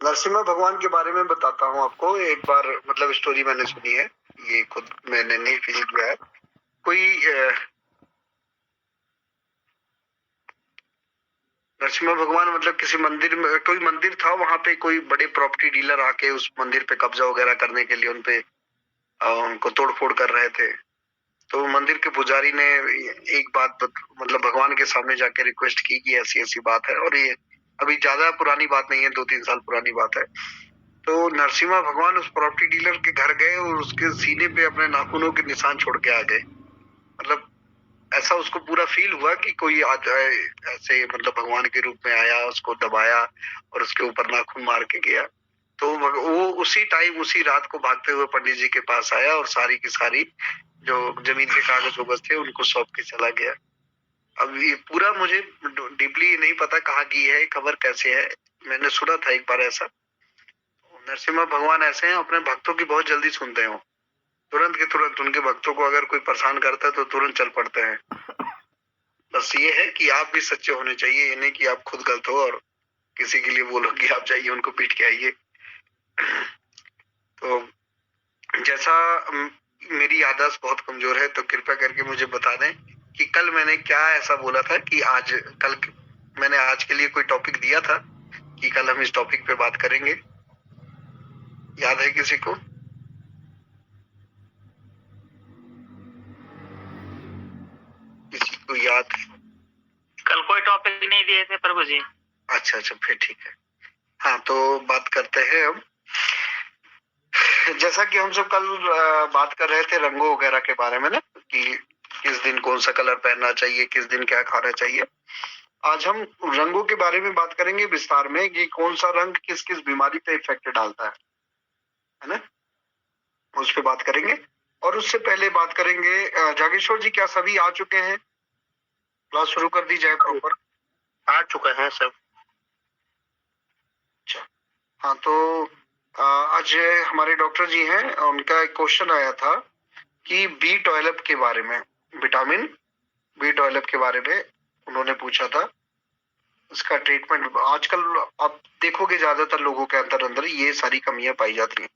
नरसिम्हा भगवान के बारे में बताता हूँ आपको। एक बार मतलब स्टोरी मैंने सुनी है, ये खुद मैंने नहीं फील किया है। कोई नरसिम्हा भगवान मतलब किसी मंदिर में, कोई मंदिर था, वहां पे कोई बड़े प्रॉपर्टी डीलर आके उस मंदिर पे कब्जा वगैरह करने के लिए उनपे उनको तोड़फोड़ कर रहे थे। तो मंदिर के पुजारी ने एक बात मतलब भगवान के सामने जाके रिक्वेस्ट की कि ऐसी ऐसी बात है, और ये अभी ज्यादा पुरानी बात नहीं है, 2-3 साल पुरानी बात है। तो नरसिम्हा भगवान उस प्रॉपर्टी डीलर के घर गए और उसके सीने पे अपने नाखूनों के निशान छोड़ के आ गए। मतलब ऐसा उसको पूरा फील हुआ कि कोई आज ऐसे मतलब भगवान के रूप में आया, उसको दबाया और उसके ऊपर नाखून मार के गया। तो वो उसी टाइम उसी रात को भागते हुए पंडित जी के पास आया और सारी की सारी जो जमीन के कागज वगज थे उनको सौंप के चला गया। अब ये पूरा मुझे डीपली नहीं पता कहाँ की है, खबर कैसे है, मैंने सुना था एक बार ऐसा। नरसिम्हा भगवान ऐसे हैं, अपने भक्तों की बहुत जल्दी सुनते हो, तुरंत के तुरंत उनके भक्तों को अगर कोई परेशान करता है तो तुरंत चल पड़ते हैं। बस ये है कि आप भी सच्चे होने चाहिए, ये नहीं कि आप खुद गलत हो और किसी के लिए बोलो कि आप जाइए उनको पीट के आइए। तो जैसा मेरी याददाश्त बहुत कमजोर है, तो कृपया करके मुझे बता दें कि कल मैंने क्या ऐसा बोला था कि आज कल मैंने आज के लिए कोई टॉपिक दिया था कि कल हम इस टॉपिक पे बात करेंगे। याद है किसी को? किसी को याद? कल कोई टॉपिक नहीं दिए थे प्रभु जी। अच्छा अच्छा, फिर ठीक है। हाँ, तो बात करते हैं अब। जैसा कि हम सब कल बात कर रहे थे रंगों वगैरह के बारे में ना, कि किस दिन कौन सा कलर पहनना चाहिए, किस दिन क्या खाना चाहिए। आज हम रंगों के बारे में बात करेंगे विस्तार में कि कौन सा रंग किस किस बीमारी पे इफेक्ट डालता है ना, उस पर बात करेंगे। और उससे पहले बात करेंगे, जागेश्वर जी क्या सभी आ चुके हैं? क्लास शुरू कर दी जाए प्रॉपर? आ चुके हैं सब। अच्छा, हाँ, तो आज हमारे डॉक्टर जी हैं, उनका एक क्वेश्चन आया था कि B12 के बारे में, विटामिन B12 के बारे में उन्होंने पूछा था। इसका ट्रीटमेंट आजकल आप देखोगे ज्यादातर लोगों के अंदर ये सारी कमियां पाई जाती हैं।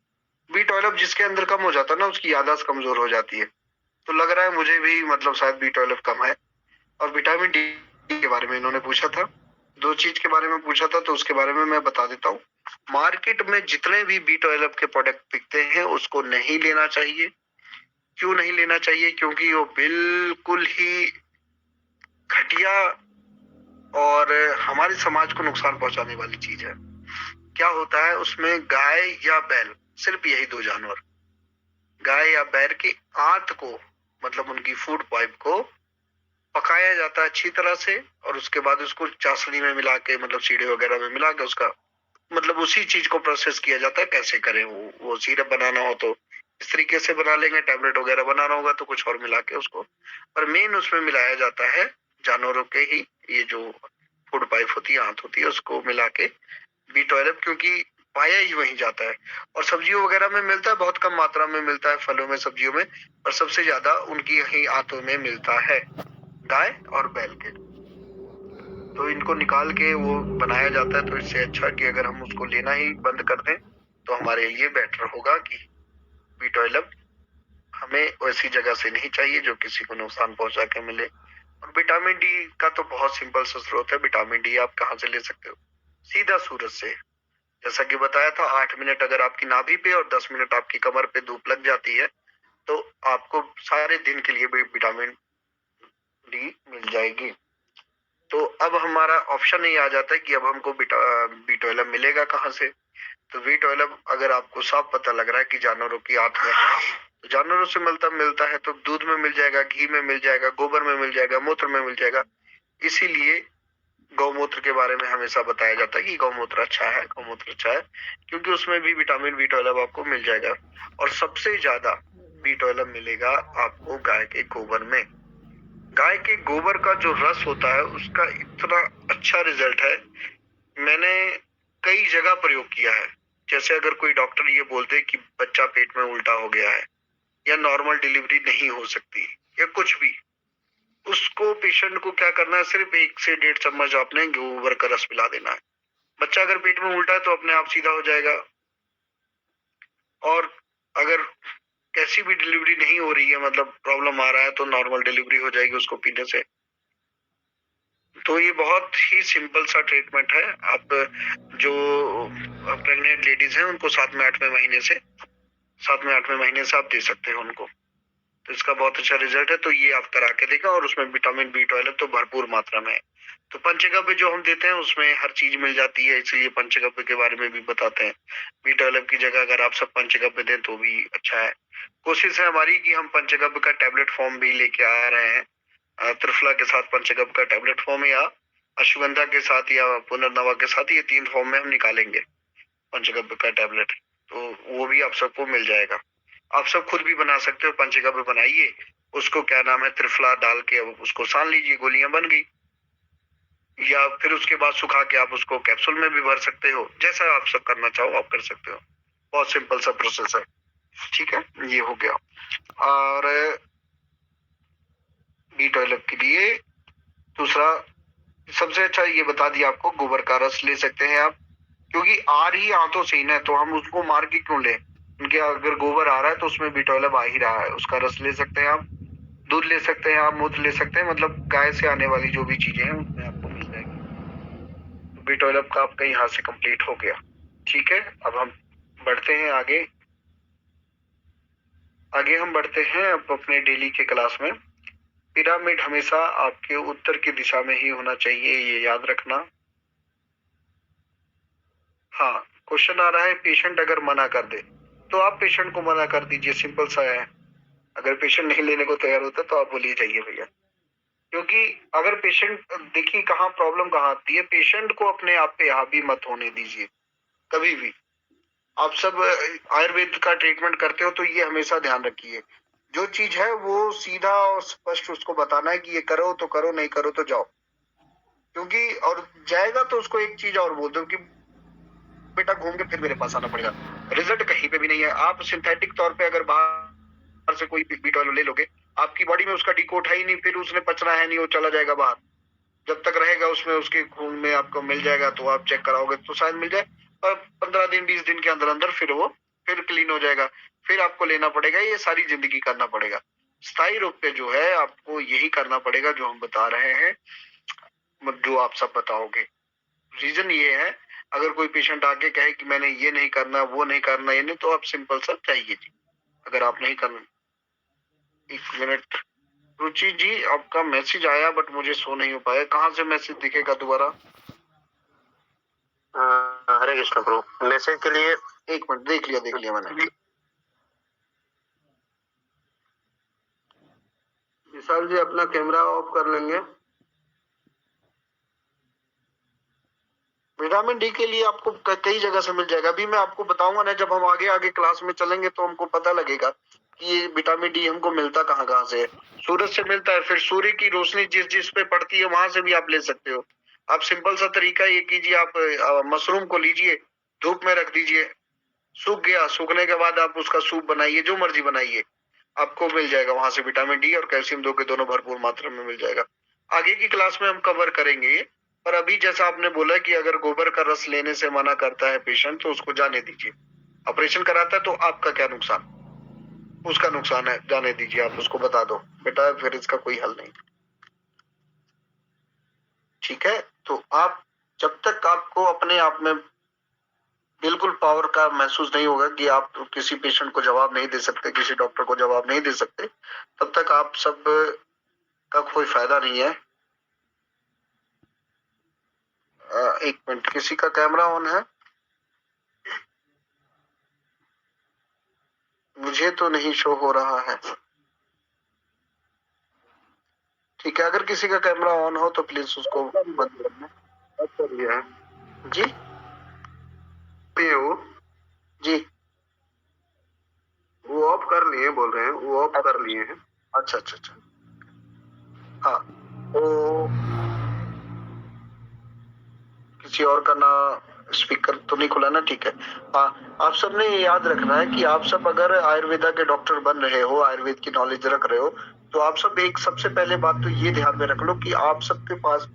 B12 जिसके अंदर कम हो जाता है ना, उसकी याददाश्त कमजोर हो जाती है। तो लग रहा है मुझे भी मतलब शायद B12 कम है। और विटामिन डी के बारे में इन्होंने पूछा था, 2 चीज के बारे में पूछा था, तो उसके बारे में मैं बता देता हूँ। मार्केट में जितने भी B12 के प्रोडक्ट बिकते हैं उसको नहीं लेना चाहिए। क्यों नहीं लेना चाहिए? क्योंकि वो बिल्कुल ही घटिया और हमारे समाज को नुकसान पहुंचाने वाली चीज है। क्या होता है उसमें, गाय या बैल, सिर्फ यही 2 जानवर, गाय या बैल की आंत को मतलब उनकी फूड पाइप को पकाया जाता है अच्छी तरह से, और उसके बाद उसको चाशनी में मिला के मतलब सीढ़े वगैरह में मिला के उसका मतलब उसी चीज को प्रोसेस किया जाता है। कैसे करें वो सिरप बनाना हो तो इस तरीके से बना लेंगे, टैबलेट वगैरह बनाना होगा तो कुछ और मिला के उसको, पर मेन उसमें मिलाया जाता है जानवरों के ही ये जो फूड पाइप होती है, आंत होती है, उसको मिला के B12, क्योंकि पाया ही वहीं जाता है। और सब्जियों वगैरह में मिलता है, बहुत कम मात्रा में मिलता है, फलों में सब्जियों में, पर सबसे ज्यादा उनकी ही आंतों में मिलता है, गाय और बैल के। तो इनको निकाल के वो बनाया जाता है। तो इससे अच्छा कि अगर हम उसको लेना ही बंद कर दें तो हमारे लिए बेटर होगा कि B12 हमें वैसी जगह से नहीं चाहिए जो किसी को नुकसान पहुंचा के मिले। और विटामिन डी का तो बहुत सिंपल सा स्रोत है। विटामिन डी आप कहाँ से ले सकते हो? सीधा सूरज से। जैसा कि बताया था, 8 मिनट अगर आपकी नाभि पे और 10 मिनट आपकी कमर पे धूप लग जाती है तो आपको सारे दिन के लिए भी विटामिन डी मिल जाएगी। तो अब हमारा ऑप्शन ही आ जाता है कि अब हमको B12 मिलेगा कहाँ से। तो B12 अगर आपको साफ पता लग रहा है कि जानवरों की आंत में है, तो जानवरों से मिलता है तो दूध में मिल जाएगा, घी में मिल जाएगा, गोबर में मिल जाएगा, मूत्र में मिल जाएगा। इसीलिए गौमूत्र के बारे में हमेशा बताया जाता है कि गौमूत्र अच्छा है, गौमूत्र अच्छा है, क्योंकि उसमें भी विटामिन B12 आपको मिल जाएगा। और सबसे ज्यादा B12 मिलेगा आपको गाय के गोबर में। गाय के गोबर का जो रस होता है उसका इतना अच्छा रिजल्ट है, मैंने कई जगह प्रयोग किया है। जैसे अगर कोई डॉक्टर ये बोलते कि बच्चा पेट में उल्टा हो गया है या नॉर्मल डिलीवरी नहीं हो सकती या कुछ भी, उसको पेशेंट को क्या करना है, सिर्फ 1 से 1.5 चम्मच आपने गोबर का रस मिला देना है। बच्चा अगर पेट में उल्टा है तो अपने आप सीधा हो जाएगा। और अगर कैसी भी डिलीवरी नहीं हो रही है, मतलब प्रॉब्लम आ रहा है, तो नॉर्मल डिलीवरी हो जाएगी उसको पीने से। तो ये बहुत ही सिंपल सा ट्रीटमेंट है। आप जो प्रेग्नेंट लेडीज हैं उनको 7वें 8वें महीने से आप दे सकते हो उनको। तो इसका बहुत अच्छा रिजल्ट है। तो ये आप करा के देखा, और उसमें विटामिन B12 तो भरपूर मात्रा में है। तो पंचगव्य जो हम देते हैं उसमें हर चीज मिल जाती है, इसलिए पंचगव्य के बारे में भी बताते हैं। B12 की जगह अगर आप सब पंचगव्य दें तो भी अच्छा है। कोशिश है हमारी कि हम पंचगव्य का टैबलेट फॉर्म भी लेके आ रहे हैं। त्रिफला के साथ पंचगव्य का टैबलेट फॉर्म, या अश्वगंधा के साथ, या पुनर्नवा के साथ, ये 3 फॉर्म में हम निकालेंगे पंचगव्य का टैबलेट। तो वो भी आप सबको मिल जाएगा। आप सब खुद भी बना सकते हो। पंचगव्य बनाइए, उसको क्या नाम है त्रिफला डाल के उसको सान लीजिए, गोलियां बन गई। या फिर उसके बाद सुखा के आप उसको कैप्सूल में भी भर सकते हो। जैसा आप सब करना चाहो आप कर सकते हो। बहुत सिंपल सा प्रोसेस है। ठीक है, ये हो गया। और B12 के लिए दूसरा सबसे अच्छा ये बता दिया आपको, गोबर का रस ले सकते हैं आप, क्योंकि आ रही आंतों से ही ना, तो हम उसको मार के क्यों ले। उनके अगर गोबर आ रहा है तो उसमें B12 आ ही रहा है, उसका रस ले सकते हैं आप। दूध ले सकते हैं आप, मूत्र ले सकते हैं, मतलब गाय से आने वाली जो भी चीजें हैं उसमें आपको मिल जाएगी। तो B12 का आपका यहाँ से कंप्लीट हो गया। ठीक है, अब हम बढ़ते हैं आगे हम बढ़ते हैं अब अपने डेली के क्लास में। पिरामिड हमेशा आपके उत्तर की दिशा में ही होना चाहिए, ये याद रखना। हाँ, क्वेश्चन आ रहा है पेशेंट अगर मना कर दे तो आप पेशेंट को मना कर दीजिए, सिंपल सा है। अगर पेशेंट नहीं लेने को तैयार होता तो आप बोलिए जाइए भैया। क्योंकि अगर पेशेंट, देखिए कहाँ प्रॉब्लम कहाँ आती है, पेशेंट को अपने आप पे हावी मत होने दीजिए कभी भी। आप सब आयुर्वेद का ट्रीटमेंट करते हो तो ये हमेशा ध्यान रखिए, जो चीज है वो सीधा और स्पष्ट उसको बताना है कि ये करो तो करो, नहीं करो तो जाओ। क्योंकि और जाएगा तो उसको एक चीज और बोल दो कि बेटा घूम के फिर मेरे पास आना पड़ेगा, रिजल्ट कहीं पे भी नहीं है। आप सिंथेटिक तौर पे अगर बाहर से कोई B12 ले लोगे, आपकी बॉडी में उसका डिकोड है ही नहीं, फिर उसने पचना है नहीं, वो चला जाएगा बाहर। जब तक रहेगा उसमें, उसके खून में आपको मिल जाएगा, तो आप चेक कराओगे तो शायद मिल जाए, और 15 दिन 20 दिन के अंदर अंदर फिर वो फिर क्लीन हो जाएगा। फिर आपको लेना पड़ेगा, ये सारी जिंदगी करना पड़ेगा। स्थायी रूप पे जो है आपको यही करना पड़ेगा जो हम बता रहे हैं, जो आप सब बताओगे। रीजन ये है, अगर कोई पेशेंट आके कहे कि मैंने ये नहीं करना, वो नहीं करना, ये नहीं, तो आप सिंपल सा चाहिए जी। अगर आप नहीं करना, 1 मिनट रुचि जी, आपका मैसेज आया बट मुझे शो नहीं हो पाया। कहाँ से मैसेज दिखेगा दोबारा? हरे कृष्ण प्रभु। मैसेज के लिए 1 मिनट, देख लिया मैंने। विशाल जी अपना कैमरा ऑफ कर लेंगे। विटामिन डी के लिए आपको कई जगह से मिल जाएगा। अभी मैं आपको बताऊंगा ना, जब हम आगे क्लास में चलेंगे तो हमको पता लगेगा कि ये विटामिन डी हमको मिलता कहाँ से है। सूरज से मिलता है, फिर सूर्य की रोशनी जिस पे पड़ती है वहां से भी आप ले सकते हो। आप सिंपल सा तरीका ये कीजिए, आप मशरूम को लीजिए, धूप में रख दीजिए, सूख गया, सूखने के बाद आप उसका सूप बनाइए, जो मर्जी बनाइए, आपको मिल जाएगा वहां से विटामिन डी और कैल्शियम, दो के दोनों भरपूर मात्रा में मिल जाएगा। आगे की क्लास में हम कवर करेंगे ये। पर अभी जैसा आपने बोला कि अगर गोबर का रस लेने से मना करता है पेशेंट तो उसको जाने दीजिए। ऑपरेशन कराता है तो आपका क्या नुकसान, उसका नुकसान है, जाने दीजिए। आप उसको बता दो बेटा फिर इसका कोई हल नहीं। ठीक है, तो आप जब तक आपको अपने आप में बिल्कुल पावर का महसूस नहीं होगा कि आप किसी पेशेंट को जवाब नहीं दे सकते, किसी डॉक्टर को जवाब नहीं दे सकते, तब तक आप सब का कोई फायदा नहीं है। 1 मिनट, किसी का कैमरा ऑन है? मुझे तो नहीं शो हो रहा है। ठीक है, अगर किसी का कैमरा ऑन हो तो प्लीज उसको बंद करना। है जी, वो जी वो ऑफ कर लिए बोल रहे हैं, वो ऑफ कर लिए हैं। अच्छा अच्छा अच्छा, हाँ, तो किसी और का ना स्पीकर तो नहीं खुला ना? ठीक है, हाँ, आप सब ने याद रखना है कि आप सब अगर आयुर्वेदा के डॉक्टर बन रहे हो, आयुर्वेद की नॉलेज रख रहे हो, तो आप सब एक सबसे पहले बात तो ये ध्यान में रख लो कि आप सबके पास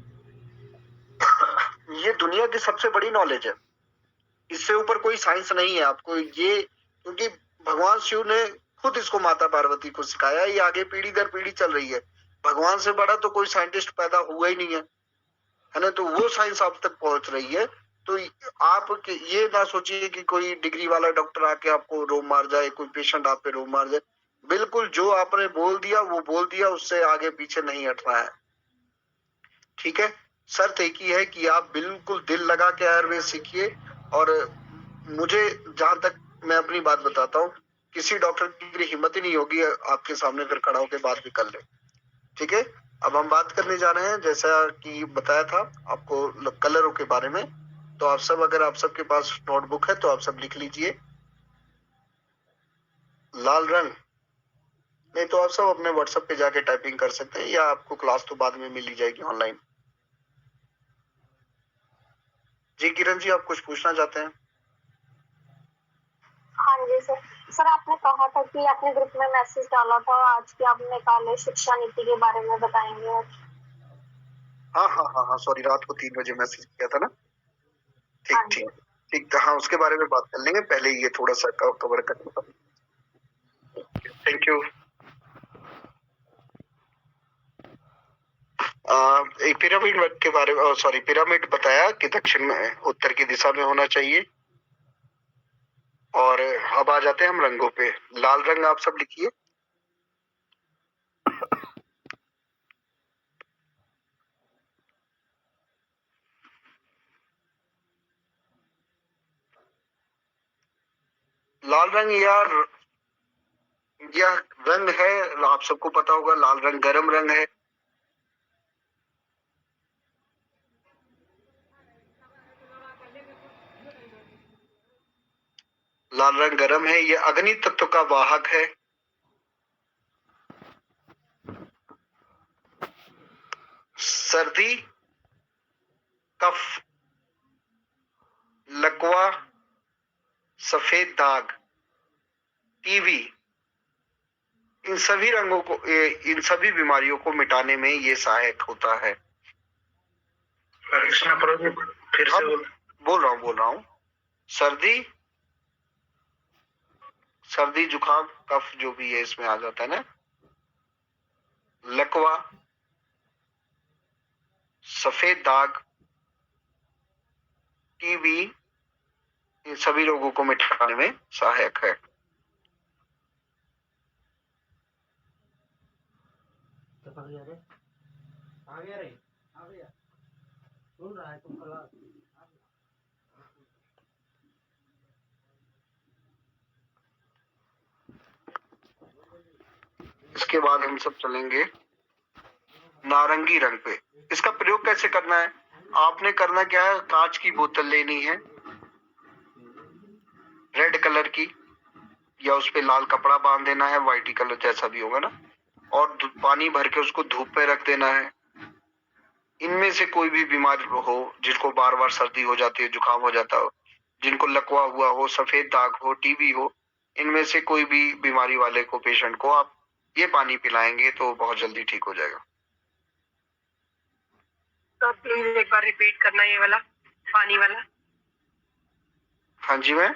ये दुनिया की सबसे बड़ी नॉलेज है, इससे ऊपर कोई साइंस नहीं है आपको ये, क्योंकि भगवान शिव ने खुद इसको माता पार्वती को सिखाया, ये आगे पीढ़ी दर पीढ़ी चल रही है। भगवान से बड़ा तो कोई साइंटिस्ट पैदा हुआ ही नहीं है ना, तो वो साइंस आप तक पहुंच रही है। तो आप ये ना सोचिए कि कोई डिग्री वाला डॉक्टर आके आपको रोग मार जाए, कोई पेशेंट आप पे रोग मार जाए। बिल्कुल जो आपने बोल दिया वो बोल दिया, उससे आगे पीछे नहीं हटना है। ठीक है, शर्त एक ही है कि आप बिल्कुल दिल लगा के आयुर्वेद सीखिए। और मुझे जहां तक मैं अपनी बात बताता हूँ, किसी डॉक्टर की हिम्मत ही नहीं होगी आपके सामने फिर खड़ा होकर बात भी कर ले। ठीक है, अब हम बात करने जा रहे हैं, जैसा कि बताया था आपको कलरों के बारे में। तो आप सब, अगर आप सबके पास नोटबुक है तो आप सब लिख लीजिए। लाल रंग नहीं तो आप सब अपने व्हाट्सएप पे जाके टाइपिंग कर सकते हैं, या आपको क्लास तो बाद में मिल ही जाएगी ऑनलाइन। जी किरण जी, आप कुछ पूछना चाहते हैं? हाँ जी सर। सर आपने कहा था कि आपने ग्रुप में मैसेज डाला था आज की आपने काले शिक्षा नीति के बारे में बताएंगे। हाँ हाँ हाँ हाँ, सॉरी, रात को 3 बजे मैसेज किया था ना। ठीक हाँ ठीक ठीक, तो हाँ उसके बारे में बात कर लेंगे, पहले ये थोड़ा सा कवर कर लेता हूँ। Thank you. एक पिरामिड वर्क के बारे में, सॉरी, पिरामिड बताया कि दक्षिण में, उत्तर की दिशा में होना चाहिए। और अब आ जाते हैं हम रंगों पे। लाल रंग आप सब लिखिए। लाल रंग यह रंग है, आप सबको पता होगा, लाल रंग गर्म रंग है। लाल रंग गर्म है, यह अग्नि तत्व का वाहक है। सर्दी, कफ, लकवा, सफेद दाग, टीबी, इन सभी रंगों को, इन सभी बीमारियों को मिटाने में ये सहायक होता है। फिर से बोल रहा हूँ। सर्दी जुकाम कफ जो भी है इसमें आ जाता है ना। लकवा, सफेद दाग, टीबी, इन सभी रोगों को मिटाने में सहायक है। इसके बाद हम सब चलेंगे नारंगी रंग पे। इसका प्रयोग कैसे करना है? आपने करना क्या है, कांच की बोतल लेनी है रेड कलर की, या उस पे लाल कपड़ा बांध देना है, व्हाइट कलर जैसा भी होगा ना, और पानी भर के उसको धूप पे रख देना है। इनमें से कोई भी बीमार हो, जिसको बार बार सर्दी हो जाती है, जुकाम हो जाता हो, जिनको लकवा हुआ हो, सफेद दाग हो, टीबी हो, इनमें से कोई भी बीमारी वाले को, पेशेंट को आप ये पानी पिलाएंगे तो बहुत जल्दी ठीक हो जाएगा। तो प्लीज एक बार रिपीट करना ये वाला पानी वाला। हाँ जी मैम,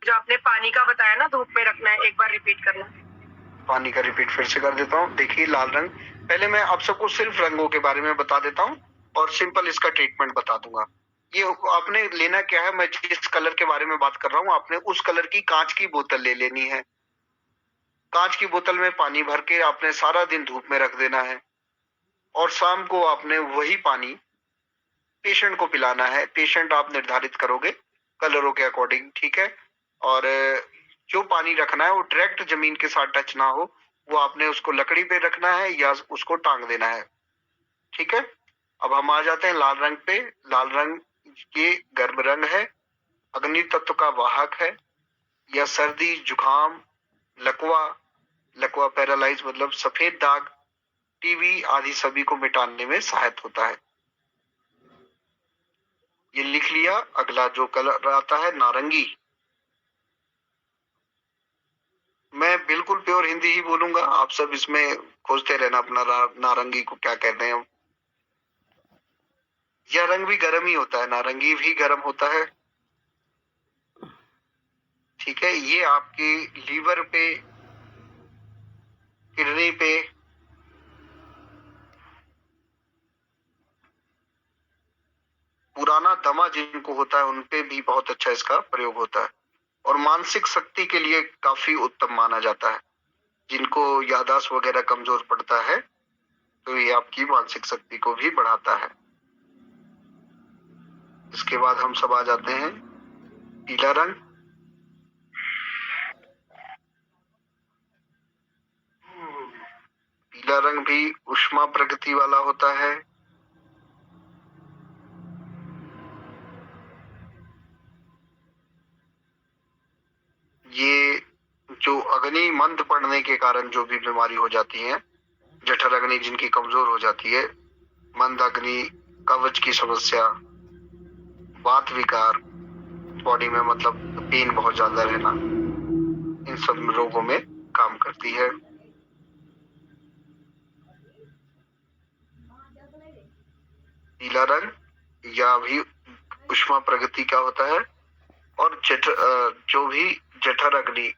जो आपने पानी का बताया ना धूप में रखना है, एक बार रिपीट करना। पानी का रिपीट फिर से कर देता हूँ। देखिए लाल रंग, पहले मैं आप सबको सिर्फ रंगों के बारे में बता देता हूँ और सिंपल इसका ट्रीटमेंट बता दूंगा। ये आपने लेना क्या है, मैं जिस कलर के बारे में बात कर रहा हूँ, आपने उस कलर की कांच की बोतल ले लेनी है। कांच की बोतल में पानी भर के आपने सारा दिन धूप में रख देना है, और शाम को आपने वही पानी पेशेंट को पिलाना है। पेशेंट आप निर्धारित करोगे कलरों के अकॉर्डिंग, ठीक है। और जो पानी रखना है वो डायरेक्ट जमीन के साथ टच ना हो, वो आपने उसको लकड़ी पे रखना है या उसको टांग देना है, ठीक है। अब हम आ जाते हैं लाल रंग पे। लाल रंग ये गर्म रंग है, अग्नि तत्व का वाहक है। यह सर्दी जुकाम, लकवा पैरालाइज मतलब सफेद दाग, टीबी आदि सभी को मिटाने में सहायक होता है। ये लिख लिया। अगला जो कलर आता है नारंगी, मैं बिल्कुल प्योर हिंदी ही बोलूंगा, आप सब इसमें खोजते रहना अपना नारंगी को क्या कहते हैं। यह रंग भी गर्म ही होता है, नारंगी भी गर्म होता है। ठीक है, ये आपके लीवर पे, किडनी पे, पुराना दमा जिनको होता है उन पे भी बहुत अच्छा इसका प्रयोग होता है। और मानसिक शक्ति के लिए काफी उत्तम माना जाता है। जिनको याददाश्त वगैरह कमजोर पड़ता है तो ये आपकी मानसिक शक्ति को भी बढ़ाता है। इसके बाद हम सब आ जाते हैं पीला रंग। पीला रंग भी ऊष्मा प्रकृति वाला होता है। ये जो अग्नि मंद पड़ने के कारण जो भी बीमारी हो जाती है, जठर अग्नि जिनकी कमजोर हो जाती है, मंद अग्नि, कब्ज की समस्या, वात विकार, बॉडी में मतलब पेन बहुत ज्यादा रहना, इन सब रोगों में काम करती है। पीला रंग या भी ऊष्मा प्रगति का होता है। और जो भी जठर अग्नि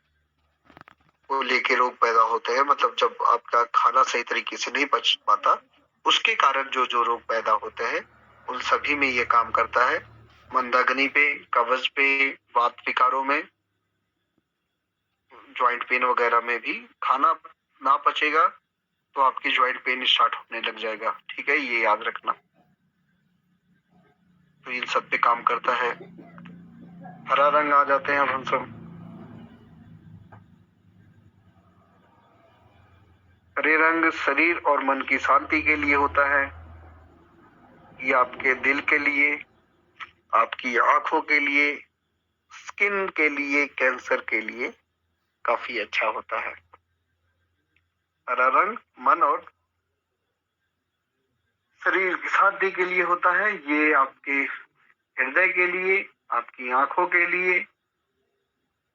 को लेके रोग पैदा होते हैं, मतलब जब आपका खाना सही तरीके से नहीं पच पाता, उसके कारण जो जो रोग पैदा होते हैं उन सभी में ये काम करता है। मंदाग्नि पे, कब्ज पे, वात विकारों में, ज्वाइंट पेन वगैरह में भी। खाना ना पचेगा तो आपकी ज्वाइंट पेन स्टार्ट होने लग जाएगा। ठीक है, ये याद रखना। तो इन सब पे काम करता है। हरा रंग आ जाते हैं अब हम सब। हरे रंग शरीर और मन की शांति के लिए होता है। ये आपके दिल के लिए, आपकी आंखों के लिए, स्किन के लिए, कैंसर के लिए काफी अच्छा होता है। हरा रंग मन और शरीर की शांति के लिए होता है। ये आपके हृदय के लिए, आपकी आंखों के लिए,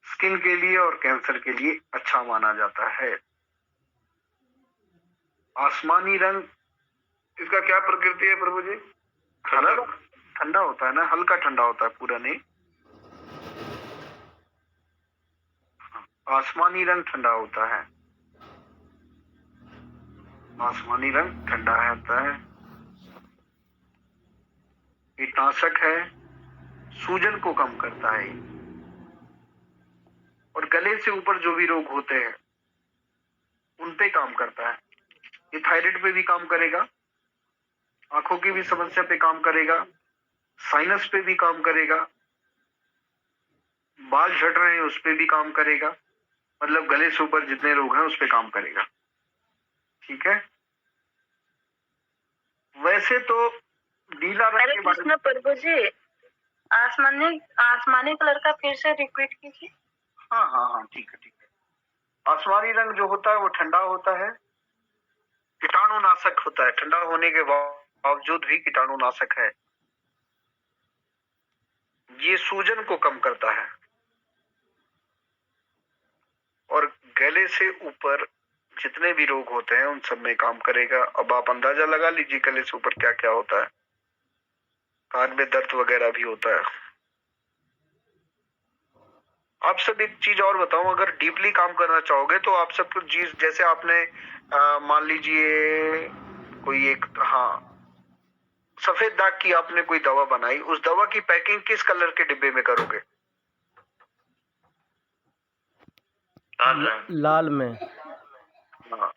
स्किन के लिए और कैंसर के लिए अच्छा माना जाता है। आसमानी रंग, इसका क्या प्रकृति है प्रभु जी? ठंडा होता है ना, हल्का ठंडा होता है, पूरा नहीं। आसमानी रंग ठंडा होता है। आसमानी रंग ठंडा होता है। कीटनाशक है, सूजन को कम करता है। और गले से ऊपर जो भी रोग होते हैं उन पे काम करता है। ये थायराइड पे भी काम करेगा, आंखों की भी समस्या पे काम करेगा, साइनस पे भी काम करेगा, बाल झड़ रहे हैं उस पे भी काम करेगा। मतलब गले से ऊपर जितने रोग हैं उस पे काम करेगा। ठीक है, वैसे तो नीला रंग के बारे में प्रभु जी, आसमानी कलर का फिर से रिपीट कीजिए। हाँ, ठीक है। आसमानी रंग जो होता है वो ठंडा होता है, कीटाणुनाशक होता है। ठंडा होने के बावजूद भी कीटाणुनाशक है। ये सूजन को कम करता है और गले से ऊपर जितने भी रोग होते हैं उन सब में काम करेगा। अब आप अंदाजा लगा लीजिए गले से ऊपर क्या क्या होता है। कान में दर्द वगैरह भी होता है। आप सब एक चीज और बताऊं, अगर डीपली काम करना चाहोगे तो आप सब कुछ चीज, जैसे आपने मान लीजिए कोई एक, हाँ, सफेद दाग की आपने कोई दवा बनाई, उस दवा की पैकिंग किस कलर के डिब्बे में करोगे? लाल में। हाँ,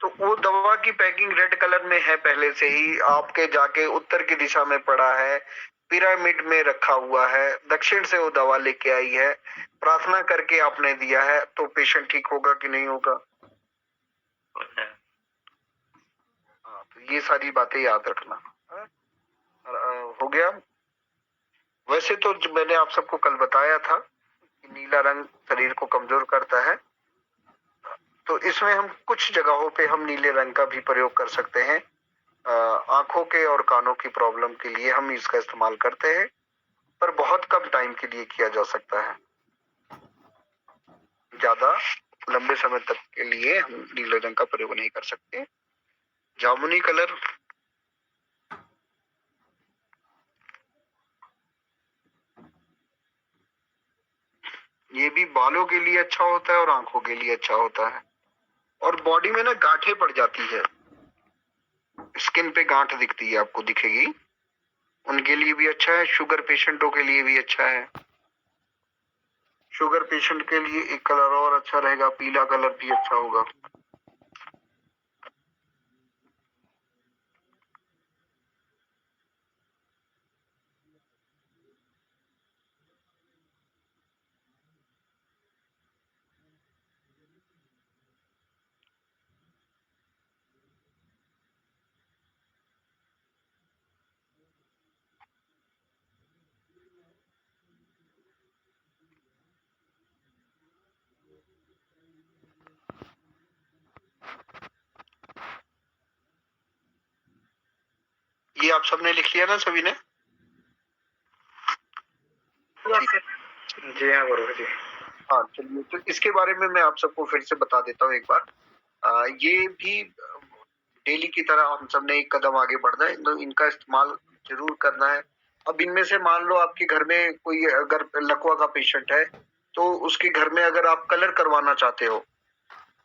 तो वो दवा की पैकिंग रेड कलर में है पहले से ही, आपके जाके उत्तर की दिशा में पड़ा है, पिरामिड में रखा हुआ है, दक्षिण से वो दवा लेके आई है, प्रार्थना करके आपने दिया है, तो पेशेंट ठीक होगा कि नहीं होगा? हाँ, तो ये सारी बातें याद रखना। हो गया। वैसे तो जो मैंने आप सबको कल बताया था कि नीला रंग शरीर को कमजोर करता है, तो इसमें हम कुछ जगहों पे हम नीले रंग का भी प्रयोग कर सकते हैं। आंखों के और कानों की प्रॉब्लम के लिए हम इसका इस्तेमाल करते हैं, पर बहुत कम टाइम के लिए किया जा सकता है। ज्यादा लंबे समय तक के लिए हम नीले रंग का प्रयोग नहीं कर सकते। जामुनी कलर, ये भी बालों के लिए अच्छा होता है और आंखों के लिए अच्छा होता है। और बॉडी में ना गांठें पड़ जाती है, स्किन पे गांठ दिखती है, आपको दिखेगी, उनके लिए भी अच्छा है। शुगर पेशेंटों के लिए भी अच्छा है। शुगर पेशेंट के लिए एक कलर और अच्छा रहेगा, पीला कलर भी अच्छा होगा। ये आप सबने लिख लिया ना सभी ने? Yes sir. जी हाँ बरोबर जी। हाँ चलिए, तो इसके बारे में मैं आप सबको फिर से बता देता हूँ एक बार। ये भी डेली की तरह हम सब ने एक कदम आगे बढ़ना है, तो इनका इस्तेमाल जरूर करना है। अब इनमें से मान लो आपके घर में कोई अगर लकवा का पेशेंट है, तो उसके घर में अगर आप कलर करवाना चाहते हो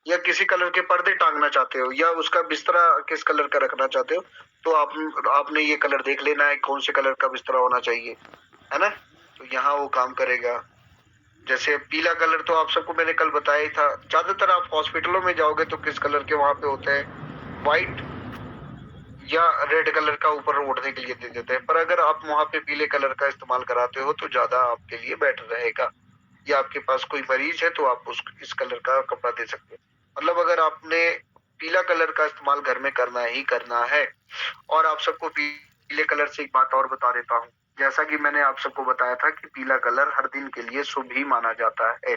या किसी कलर के पर्दे टांगना चाहते हो या उसका बिस्तरा किस कलर का रखना चाहते हो, तो आपने ये कलर देख लेना है कौन से कलर का बिस्तरा होना चाहिए, है ना? तो यहाँ वो काम करेगा। जैसे पीला कलर तो आप सबको मैंने कल बताया ही था। ज्यादातर आप हॉस्पिटलों में जाओगे तो किस कलर के वहां पे होते हैं, व्हाइट या रेड कलर का ऊपर ओढ़ने के लिए दे देते हैं, पर अगर आप वहां पे पीले कलर का इस्तेमाल कराते हो तो ज्यादा आपके लिए बेटर रहेगा। या आपके पास कोई मरीज है तो आप इस कलर का कपड़ा दे सकते हो। मतलब अगर आपने पीला कलर का इस्तेमाल घर में करना ही करना है। और आप सबको पीले कलर से एक बात और बता देता हूँ, जैसा कि मैंने आप सबको बताया था कि पीला कलर हर दिन के लिए शुभ ही माना जाता है।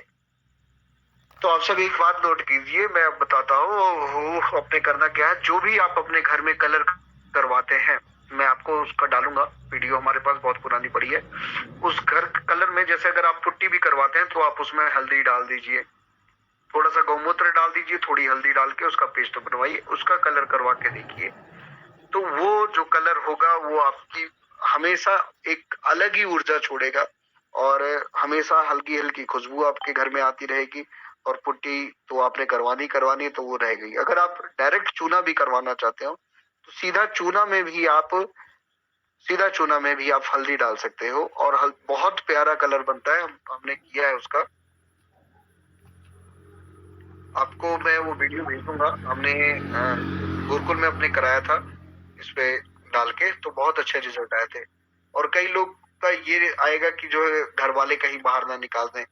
तो आप सब एक बात नोट कीजिए, मैं अब बताता हूँ अपने करना क्या है। जो भी आप अपने घर में कलर करवाते हैं, मैं आपको उसका डालूंगा वीडियो, हमारे पास बहुत पुरानी पड़ी है। उस घर कलर में जैसे अगर आप पुट्टी भी करवाते हैं तो आप उसमें हल्दी डाल दीजिए, थोड़ा सा गौमूत्र डाल दीजिए, थोड़ी हल्दी डाल के उसका पेस्ट बनवाइए, उसका कलर करवा के देखिए। तो वो जो कलर होगा वो आपकी हमेशा एक अलग ही ऊर्जा छोड़ेगा और हमेशा हल्की हल्की खुशबू आपके घर में आती रहेगी। और पुट्टी तो आपने करवानी है तो वो रह गई। अगर आप डायरेक्ट चूना भी करवाना चाहते हो तो सीधा चूना में भी आप हल्दी डाल सकते हो और बहुत प्यारा कलर बनता है। हमने किया है उसका, आपको मैं वो वीडियो भेजूंगा। हमने गुरुकुल में अपने कराया था इस पे डाल के, तो बहुत अच्छे रिजल्ट आए थे। और कई लोग का ये आएगा कि जो है घर वाले कहीं बाहर ना निकाल दें।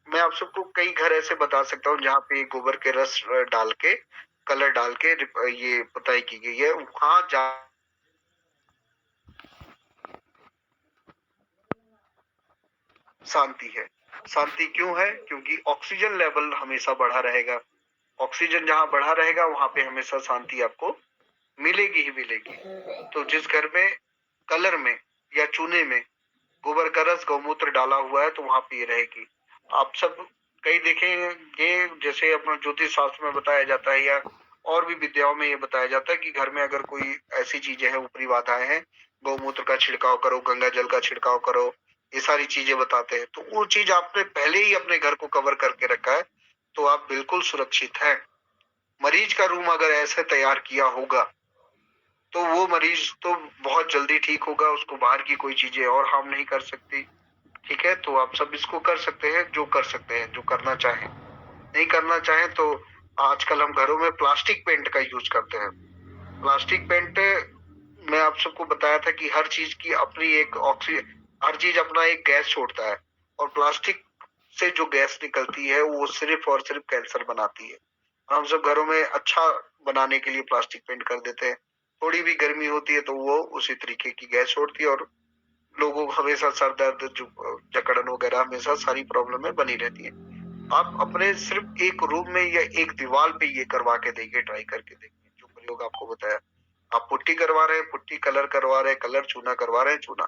मैं आप सबको कई घर ऐसे बता सकता हूँ जहाँ पे गोबर के रस डाल के कलर डाल के ये पुताई की गई है। वहां जा शांति है। शांति क्यों है? क्योंकि ऑक्सीजन लेवल हमेशा बढ़ा रहेगा। ऑक्सीजन जहाँ बढ़ा रहेगा वहां पे हमेशा शांति आपको मिलेगी ही मिलेगी। तो जिस घर में कलर में या चूने में गोबर का रस गौमूत्र डाला हुआ है तो वहां पे ये रहेगी। आप सब कई देखेंगे, जैसे अपना ज्योतिष शास्त्र में बताया जाता है या और भी विद्याओं में ये बताया जाता है कि घर में अगर कोई ऐसी चीजें हैं, ऊपरी बाधाएं हैं, गौमूत्र का छिड़काव करो, गंगा जल का छिड़काव करो, ये सारी चीजें बताते हैं। तो वो चीज आपने पहले ही अपने घर को कवर करके रखा है तो आप बिल्कुल सुरक्षित हैं। मरीज का रूम अगर ऐसे तैयार किया होगा तो वो मरीज तो बहुत जल्दी ठीक होगा, उसको बाहर की कोई चीजें और हार्म नहीं कर सकती। ठीक है, तो आप सब इसको कर सकते हैं, जो कर सकते हैं, जो करना चाहें। नहीं करना चाहें तो आजकल हम घरों में प्लास्टिक पेंट का यूज करते हैं। प्लास्टिक पेंट मैं आप सबको बताया था कि हर चीज की अपनी एक हर चीज अपना एक गैस छोड़ता है और प्लास्टिक से जो गैस निकलती है वो सिर्फ और सिर्फ कैंसर बनाती है। हम सब घरों में अच्छा बनाने के लिए प्लास्टिक पेंट कर देते हैं। थोड़ी भी गर्मी होती है तो वो उसी तरीके की गैस छोड़ती है और लोगों को हमेशा सर दर्द, जकड़न वगैरह हमेशा सारी प्रॉब्लम बनी रहती है। आप अपने सिर्फ एक रूम में या एक दीवार पे ये करवा के देखिए, ट्राई करके देखिए जो प्रयोग आपको बताया। आप पुट्टी करवा रहे हैं पुट्टी, कलर करवा रहे हैं कलर, चूना करवा रहे हैं चूना,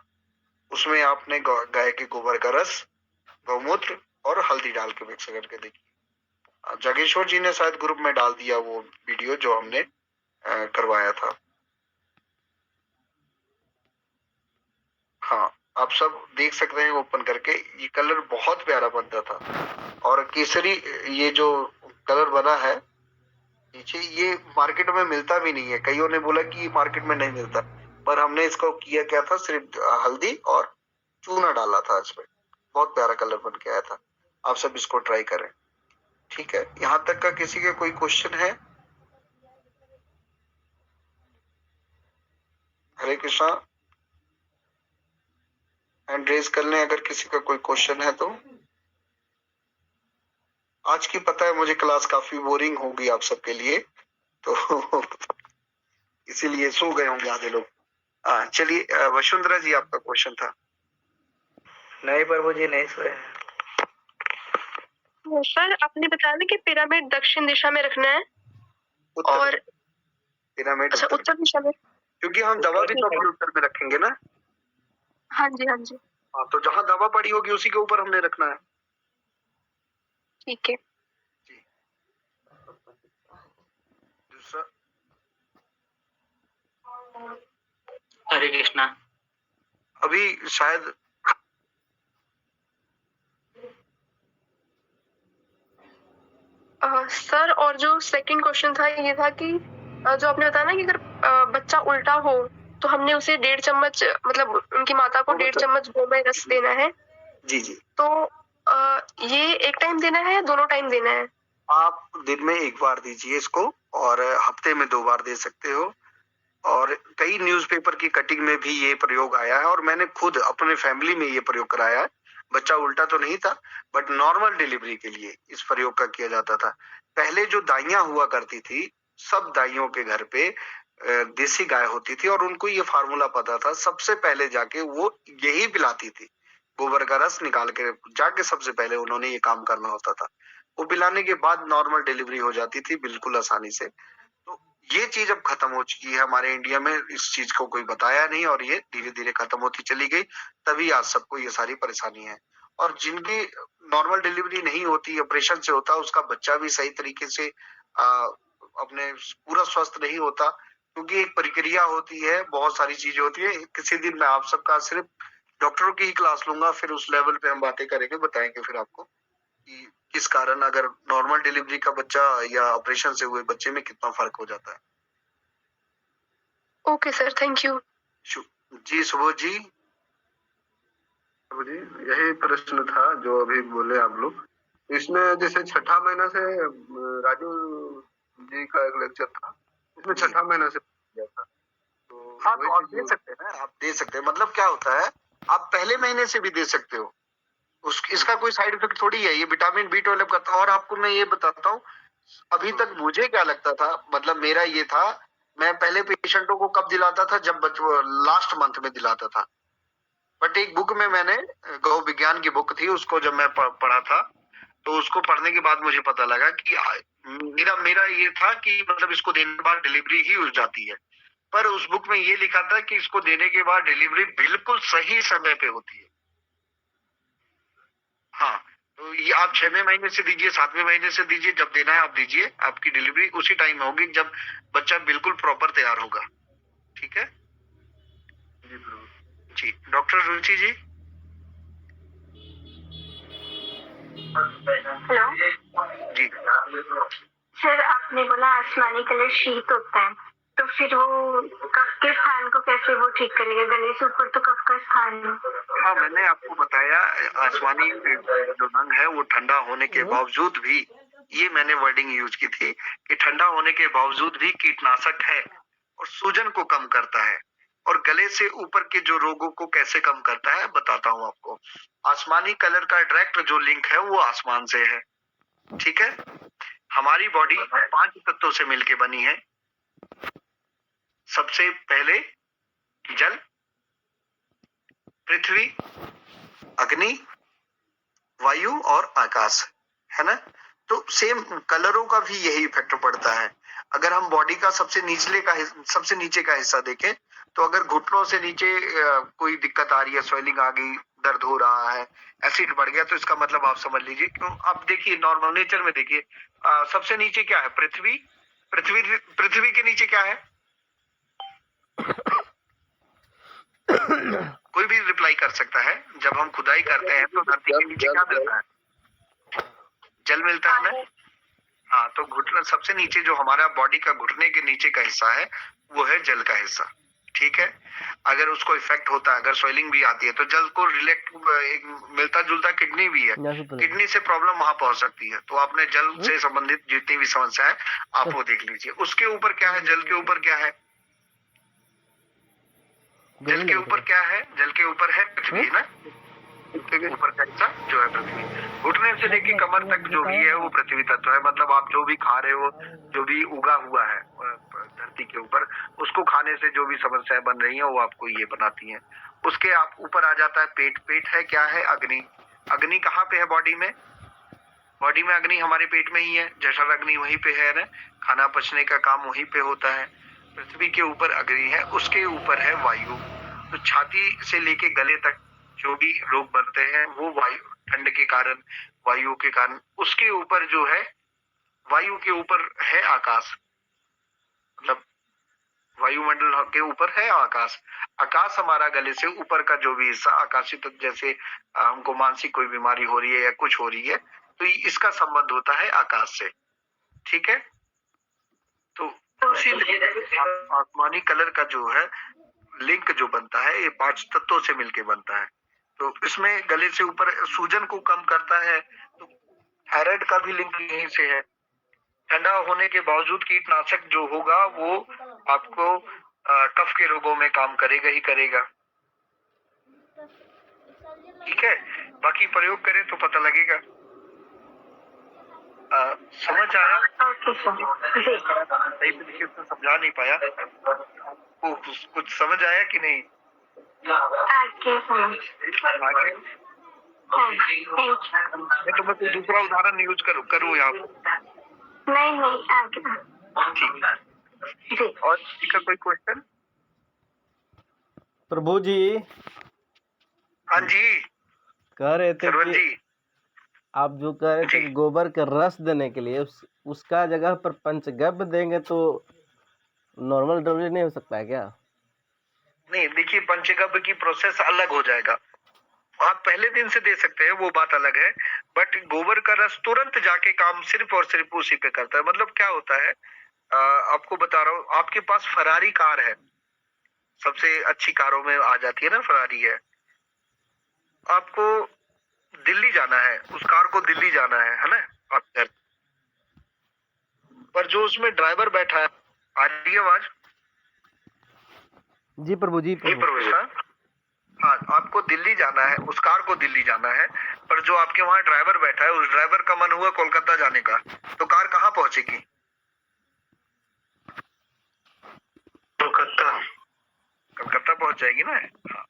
उसमें आपने गाय के गोबर का रस, गौमूत्र और हल्दी डाल के मिक्स करके देखिए। जागेश्वर जी ने शायद ग्रुप में डाल दिया वो वीडियो जो हमने करवाया था। हाँ, आप सब देख सकते हैं ओपन करके, ये कलर बहुत प्यारा बनता था। और केसरी ये जो कलर बना है नीचे, ये मार्केट में मिलता भी नहीं है। कईयों ने बोला कि मार्केट में नहीं मिलता, पर हमने इसको किया क्या था, सिर्फ हल्दी और चूना डाला था इसमें। बहुत प्यारा कलर बन के आया था। आप सब इसको ट्राई करें, ठीक है। यहाँ तक का किसी का कोई क्वेश्चन है? हरे कृष्णा, हैंड रेज कर लें अगर किसी का कोई क्वेश्चन है तो। आज की पता है मुझे क्लास काफी बोरिंग होगी आप सबके लिए, तो इसीलिए सो गए होंगे आधे लोग। चलिए वसुंधरा जी, आपका क्वेश्चन था। नहीं प्रभु जी, नहीं सोए हैं। सर आपने बताया ना कि पिरामिड दक्षिण दिशा में रखना है और पिरामिड अच्छा उत्तर दिशा में, क्योंकि हम दवा भी तो अपने उत्तर में रखेंगे ना। हाँ जी हाँ जी हाँ, तो जहाँ दवा पड़ी होगी उसी के ऊपर हमने रखना है। ठीक है। दूसरा, हरे कृष्णा। अभी शायद सर और जो सेकंड क्वेश्चन था ये था कि जो आपने बताया ना कि अगर बच्चा उल्टा हो तो हमने उसे 1.5 चम्मच, मतलब उनकी माता को 1.5 चम्मच गोमय रस देना है। जी जी, तो ये एक टाइम देना है या दोनों टाइम देना है? आप दिन में एक बार दीजिए इसको, और हफ्ते में 2 बार दे सकते हो। और कई न्यूज़पेपर की कटिंग में भी ये प्रयोग आया है, और मैंने खुद अपने फैमिली में ये प्रयोग कराया है। बच्चा उल्टा तो नहीं था, बट नॉर्मल डिलीवरी के लिए इस प्रयोग का किया जाता था। पहले जो दाइयां हुआ करती थी, सब दाइयों के घर पे देसी गाय होती थी, और उनको ये फार्मूला पता था। सबसे पहले जाके वो यही पिलाती थी, गोबर का रस निकाल के जाके सबसे पहले उन्होंने ये काम करना होता था। वो पिलाने के बाद नॉर्मल डिलीवरी हो जाती थी बिल्कुल आसानी से। तो ये चीज अब खत्म हो चुकी है हमारे इंडिया में। इस चीज को कोई बताया नहीं, और ये धीरे धीरे खत्म होती चली गई। तभी आज सबको ये सारी परेशानी है। और जिनकी नॉर्मल डिलीवरी नहीं होती, ऑपरेशन से होता, उसका बच्चा भी सही तरीके से अपने पूरा स्वस्थ नहीं होता, क्योंकि एक प्रक्रिया होती है, बहुत सारी चीजें होती है। किसी दिन मैं आप सबका सिर्फ डॉक्टरों की ही क्लास लूंगा, फिर उस लेवल पे हम बातें करेंगे, बताएंगे फिर आपको कि किस कारण अगर नॉर्मल डिलीवरी का बच्चा या ऑपरेशन से हुए बच्चे में कितना फर्क हो जाता है। Okay sir, thank you. जी सुबोध जी। जी, यही प्रश्न था जो अभी बोले आप लोग। इसमें जैसे छठा महीना से राजू जी का एक लेक्चर था, इसमें छठा महीना से किया था। तो हाँ, तो आप दे सकते हैं ना, आप दे सकते हैं। मतलब क्या होता है, आप पहले महीने से भी दे सकते हो। इसका कोई साइड इफेक्ट थोड़ी है, ये विटामिन B12 का। और आपको मैं ये बताता हूँ, अभी तक मुझे क्या लगता था, मतलब मेरा ये था, मैं पहले पेशेंटों को कब दिलाता था, जब लास्ट मंथ में दिलाता था। बट एक बुक में मैंने, गौ विज्ञान की बुक थी, उसको जब मैं पढ़ा था, तो उसको पढ़ने के बाद मुझे पता लगा कि मेरा ये था कि मतलब इसको देने के बाद डिलीवरी ही हो जाती है। पर उस बुक में ये लिखा था कि इसको देने के बाद डिलीवरी बिल्कुल सही समय पे होती है। हाँ, तो ये आप 6वें महीने से दीजिए, 7वें महीने से दीजिए, जब देना है आप दीजिए। आपकी डिलीवरी उसी टाइम होगी जब बच्चा बिल्कुल प्रॉपर तैयार होगा। ठीक है जी। डॉक्टर रुचि जी। हेलो जी, सर, आपने बोला आसमानी कलर शीत होता है, तो फिर वो कफ के स्थान को कैसे वो ठीक करेगा? गले से ऊपर तो कफ का स्थान है। हाँ, मैंने आपको बताया आसमानी जो रंग है वो ठंडा होने के बावजूद भी, ये मैंने वर्डिंग यूज की थी कि ठंडा होने के बावजूद भी कीटनाशक है और सूजन को कम करता है, और गले से ऊपर के जो रोगों को कैसे कम करता है बताता हूँ आपको। आसमानी कलर का डायरेक्ट जो लिंक है वो आसमान से है। ठीक है, हमारी बॉडी 5 तत्वों से मिलके बनी है। सबसे पहले जल, पृथ्वी, अग्नि, वायु और आकाश, है ना। तो सेम कलरों का भी यही इफेक्ट पड़ता है। अगर हम बॉडी का सबसे नीचे का हिस्सा देखें, तो अगर घुटनों से नीचे कोई दिक्कत आ रही है, स्वेलिंग आ गई, दर्द हो रहा है, एसिड बढ़ गया, तो इसका मतलब आप समझ लीजिए। क्यों, आप देखिए नॉर्मल नेचर में देखिए, सबसे नीचे क्या है? पृथ्वी। पृथ्वी के नीचे क्या है? कोई भी रिप्लाई कर सकता है। जब हम खुदाई करते हैं तो धरती के नीचे क्या मिलता है? जल मिलता है ना। हाँ, तो घुटना सबसे नीचे जो हमारा बॉडी का घुटने के नीचे का हिस्सा है वो है जल का हिस्सा। ठीक है, अगर उसको इफेक्ट होता है, अगर स्वेलिंग भी आती है तो जल को रिलेट एक मिलता जुलता किडनी भी है, किडनी से प्रॉब्लम वहां पहुंच सकती है। तो आपने जल से संबंधित जितनी भी समस्या है आप वो देख लीजिए। उसके ऊपर क्या है? जल के ऊपर क्या है? जल के ऊपर क्या है? जल के ऊपर है पृथ्वी ना, ऊपर का हिस्सा जो है पृथ्वी। घुटने से लेके कमर तक जो भी है वो पृथ्वी तत्व है। मतलब आप जो भी खा रहे हो, जो भी उगा हुआ है धरती के ऊपर, उसको खाने से जो भी समस्याएं बन रही हैं वो आपको ये बनाती हैं। उसके आप ऊपर आ जाता है पेट। पेट है क्या है? अग्नि। अग्नि कहाँ पे है बॉडी में? बॉडी में अग्नि हमारे पेट में ही है। जठर अग्नि वहीं पे है ना, खाना पचने का काम वहीं पे होता है। पृथ्वी के ऊपर अग्नि है, उसके ऊपर है वायु। तो छाती से लेके गले तक जो भी रोग बनते हैं वो वायु, ठंड के कारण, वायु के कारण। उसके ऊपर जो है, वायु के ऊपर है आकाश, मतलब वायुमंडल के ऊपर है आकाश। आकाश हमारा गले से ऊपर का जो भी हिस्सा आकाशीय तत्व, जैसे हमको मानसिक कोई बीमारी हो रही है या कुछ हो रही है तो इसका संबंध होता है आकाश से। ठीक है, तो उसी आसमानी कलर का जो है लिंक जो बनता है ये 5 तत्वों से मिलके बनता है। तो इसमें गले से ऊपर सूजन को कम करता है। तो थायराइड का भी लिंक यहीं से है। ठंडा होने के बावजूद कीटनाशक जो होगा वो आपको कफ के रोगों में काम करेगा ही करेगा। ठीक है, बाकी प्रयोग करें तो पता लगेगा। समझ आया? Okay sir. जी सही तरीके से समझा नहीं पाया, आपको कुछ समझ आया कि नहीं? आगे समझ। आगे हाँ, थैंक यू। मैं तो कोई दूसरा उदाहरण यूज करूँ यहाँ पे? नहीं आगे। ठीक है जी। और किसी का कोई क्वेश्चन? प्रभु जी हाँ जी कह रहे थे सरवन कि जी। आप जो कह रहे थे कि गोबर का रस देने के लिए उसका जगह पर पंचगव्य देंगे तो नॉर्मल डिलीवरी नहीं हो सकता है क्या? नहीं, देखिए पंचगव्य की प्रोसेस अलग हो जाएगा। आप पहले दिन से दे सकते हैं, वो बात अलग है। बट गोबर का रस तुरंत जाके काम सिर्फ और सिर्फ उसी पे करता है। मतलब क्या होता है, आपको बता रहा हूँ, आपके पास फरारी कार है, सबसे अच्छी कारों में आ जाती है ना फरारी है। आपको दिल्ली जाना है, उस कार को दिल्ली जाना है ना, आप घर पर जो उसमें ड्राइवर बैठा है, आ रही है आवाज? जी प्रभु जी। हाँ, आपको दिल्ली जाना है, उस कार को दिल्ली जाना है, पर जो आपके वहाँ ड्राइवर बैठा है उस ड्राइवर का मन हुआ कोलकाता जाने का, तो कार कहाँ पहुंचेगी? कलकत्ता पहुंच जाएगी ना। हाँ,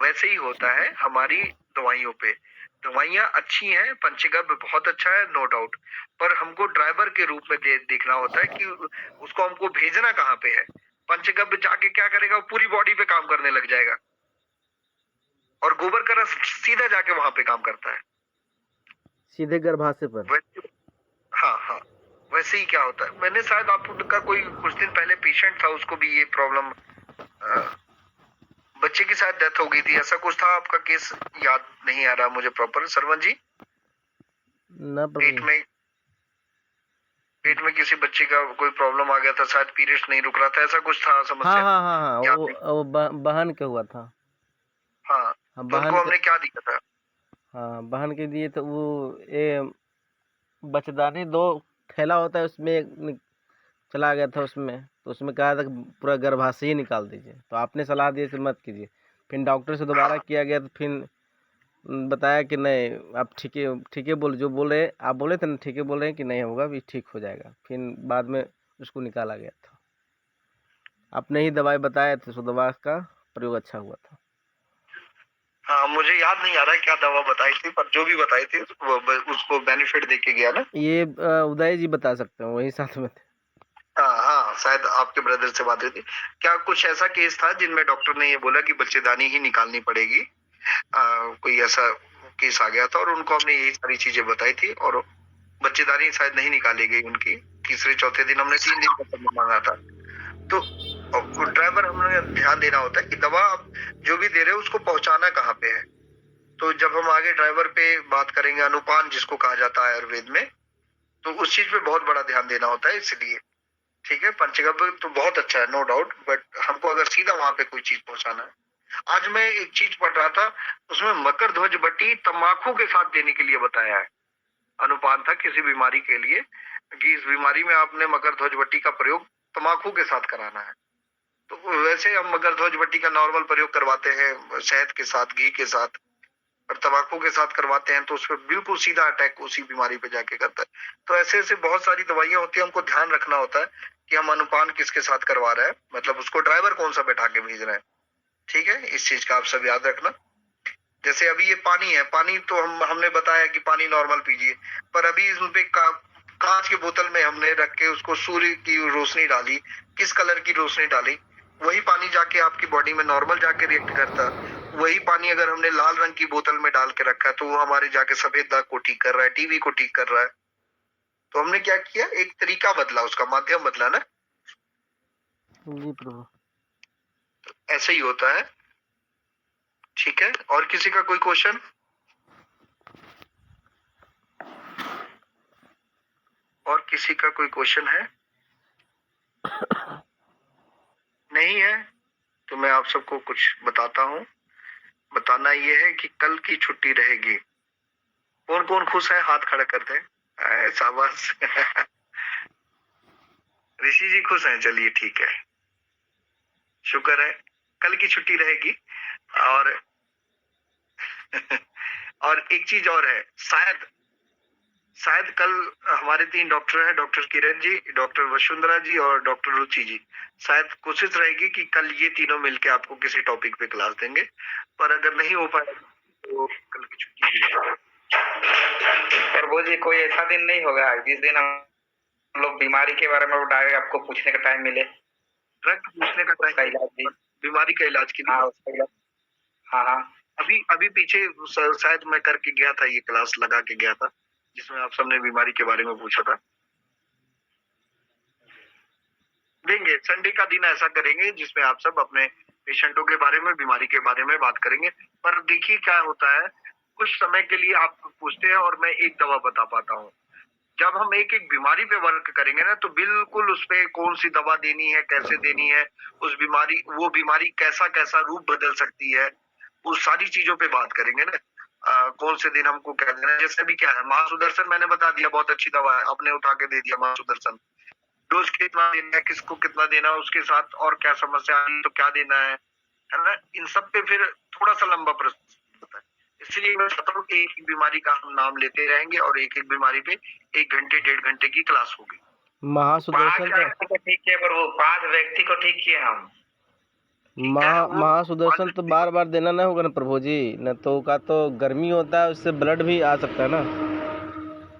वैसे ही होता है हमारी दवाइयों पे। दवाइयाँ अच्छी हैं, पंचगव्य बहुत अच्छा है, नो डाउट, पर हमको ड्राइवर के रूप में देखना होता है कि उसको हमको भेजना कहाँ पे है। पंचगव्य जाके क्या करेगा, वो पूरी बॉडी पे काम करने लग जाएगा, और गोबर का रस सीधा जाके वहां पे काम करता है, सीधे गर्भाशय पर। हाँ, वैसे ही क्या होता है। मैंने शायद आपका कोई कुछ दिन पहले पेशेंट था, उसको भी ये प्रॉब्लम, बच्चे की शायद डेथ हो गई थी, ऐसा कुछ था। आपका केस याद नहीं आ रहा मुझे प्रॉपर, सरवन जी। ना पेट में किसी बच्चे का कोई प्रॉब्लम आ गया था, शायद पीरियड्स नहीं रुक रहा था, ऐसा कुछ था समस्या। हाँ, वो बहन का हुआ था। हाँ, तो उनको हमने क्या दिया था? हाँ, बहन के दिए तो वो बच्चेदानी 2 थैला होता है, उसमें चला गया था उसमें, तो उसमें कहा था कि पूरा गर्भाशय ही निकाल दीजिए, तो आपने सलाह दी मत कीजिए। फिर डॉक्टर से दोबारा किया गया तो फिर बताया कि नहीं, आप ठीक है जो बोल रहे आप बोले थे ना, ठीक है बोल रहे हैं कि नहीं होगा, भी ठीक हो जाएगा। फिर बाद में उसको निकाला गया था। आपने ही दवाई बताया था, तो दवा का प्रयोग अच्छा हुआ था। हाँ, मुझे याद नहीं आ रहा है क्या दवा बताई थी, पर जो भी बताई थी वो उसको बेनिफिट देके गया ना। ये उदय जी बता सकते हैं, वही साथ में थे। हाँ, शायद आपके ब्रदर से बात हुई थी क्या? कुछ ऐसा केस था जिनमें डॉक्टर ने ये बोला कि बच्चेदानी ही निकालनी पड़ेगी, कोई ऐसा केस आ गया था, और उनको हमने यही सारी चीजें बताई थी, और बच्चेदानी शायद नहीं निकाली गई उनकी। तीसरे चौथे दिन हमने 3 दिन का समय मांगा था। तो और ड्राइवर हमें ध्यान देना होता है कि दवा आप जो भी दे रहे हो उसको पहुंचाना कहाँ पे है। तो जब हम आगे ड्राइवर पे बात करेंगे, अनुपान जिसको कहा जाता है आयुर्वेद में, तो उस चीज पे बहुत बड़ा ध्यान देना होता है। इसलिए ठीक है, पंचगव्य तो बहुत अच्छा है, नो डाउट, बट हमको अगर सीधा वहां पे कोई चीज पहुंचाना है। आज मैं एक चीज पढ़ रहा था, उसमें मकर ध्वज बट्टी तंबाकू के साथ देने के लिए बताया है। अनुपान था किसी बीमारी के लिए कि इस बीमारी में आपने मकर ध्वज बट्टी का प्रयोग तंबाकू के साथ कराना है। तो वैसे हम मकर ध्वज बट्टी का नॉर्मल प्रयोग करवाते हैं शहद के साथ, घी के साथ, और तंबाकू के साथ करवाते हैं तो उस पर बिल्कुल सीधा अटैक उसी बीमारी पे जाके करता है। तो ऐसे ऐसे बहुत सारी दवाइयां होती है, हमको ध्यान रखना होता है कि हम अनुपान किसके साथ करवा रहे हैं, मतलब उसको ड्राइवर कौन सा बैठा के भेज रहे हैं। ठीक है, इस चीज का आप सब याद रखना। जैसे अभी ये पानी है, पानी तो हमने बताया कि पानी नॉर्मल पीजिए, पर अभी इसमें कांच के बोतल में हमने रख के उसको सूर्य की रोशनी डाली, किस कलर की रोशनी डाली, वही पानी जाके आपकी बॉडी में नॉर्मल जाके रिएक्ट करता। वही पानी अगर हमने लाल रंग की बोतल में डाल के रखा है तो वो हमारे जाके सफेद दाग को ठीक कर रहा है, टीबी को ठीक कर रहा है। तो हमने क्या किया, एक तरीका बदला, उसका माध्यम बदला ना। जी प्रभु। तो ऐसे ही होता है। ठीक है, और किसी का कोई क्वेश्चन? और किसी का कोई क्वेश्चन है? नहीं है तो मैं आप सबको कुछ बताता हूँ। बताना ये है कि कल की छुट्टी रहेगी। कौन कौन खुश है, हाथ खड़ा करते हैं। शाबाश। ऋषि जी खुश हैं, चलिए ठीक है, शुक्र है। कल की छुट्टी रहेगी। और और एक चीज और है, शायद कल हमारे 3 डॉक्टर हैं, डॉक्टर किरण जी, डॉक्टर वसुंधरा जी और डॉक्टर रुचि जी। शायद कोशिश रहेगी कि कल ये तीनों मिलके आपको किसी टॉपिक पे क्लास देंगे, पर अगर नहीं हो पाए तो कल की छुट्टी है। प्रभु जी कोई ऐसा दिन नहीं होगा जिस दिन हम लोग बीमारी के बारे में बताएंगे, आपको पूछने का टाइम मिले? रक्त पूछने का टाइम, इलाज भी, बीमारी का इलाज के लिए। हाँ उसका इलाज, हाँ अभी पीछे शायद मैं करके गया था, ये क्लास लगा के गया था जिसमें आप सबने बीमारी के बारे में पूछा था। देंगे, संडे का दिन ऐसा करेंगे जिसमें आप सब अपने पेशेंटों के बारे में, बीमारी के बारे में बात करेंगे। पर देखिए क्या होता है, कुछ समय के लिए आप पूछते हैं और मैं एक दवा बता पाता हूँ। जब हम एक एक बीमारी पे वर्क करेंगे ना, तो बिल्कुल उस पे कौन सी दवा देनी है, कैसे देनी है, वो बीमारी कैसा कैसा रूप बदल सकती है, उस सारी चीजों पे बात करेंगे ना। कौन से दिन हमको क्या देना है। जैसे भी क्या है, महासुदर्शन मैंने बता दिया, बहुत अच्छी दवा है, आपने उठा के दे दिया महासुदर्शन। डोज कितना देना है, किसको कितना देना है, उसके साथ और क्या समस्या आई तो क्या देना है ना। इन सब पे फिर थोड़ा सा लंबा प्रश्न होता है। इसलिए मैं चाहता हूँ कि एक बीमारी का हम नाम लेते रहेंगे और एक एक बीमारी पे 1 घंटे 1.5 घंटे की क्लास होगी। महासुदर्शन को ठीक किया प्रभु, 5 व्यक्ति को ठीक किए हम। महासुदर्शन तो बार बार देना ना होगा ना प्रभु जी, न तो का तो गर्मी होता है, उससे ब्लड भी आ सकता है ना।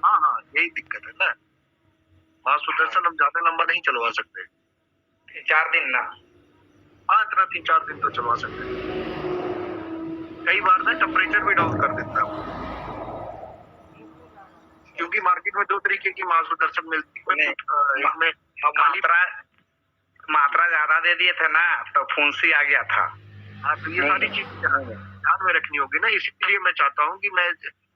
हाँ, यही दिक्कत है ना। महासुदर्शन हम ज्यादा लंबा नहीं चलवा सकते, 4 दिन ना। हाँ, इतना 3-4 दिन तो चलवा सकते हैं। कई बार ना टेम्परेचर भी डाउन कर देता है, क्योंकि मार्केट में 2 तरीके की महासुदर्शन मिलती है। मात्रा ज्यादा दे दिए थे ना, तो फुंसी आ गया था। हाँ, तो ये सारी चीज ध्यान में रखनी होगी ना। इसलिए मैं चाहता हूँ कि मैं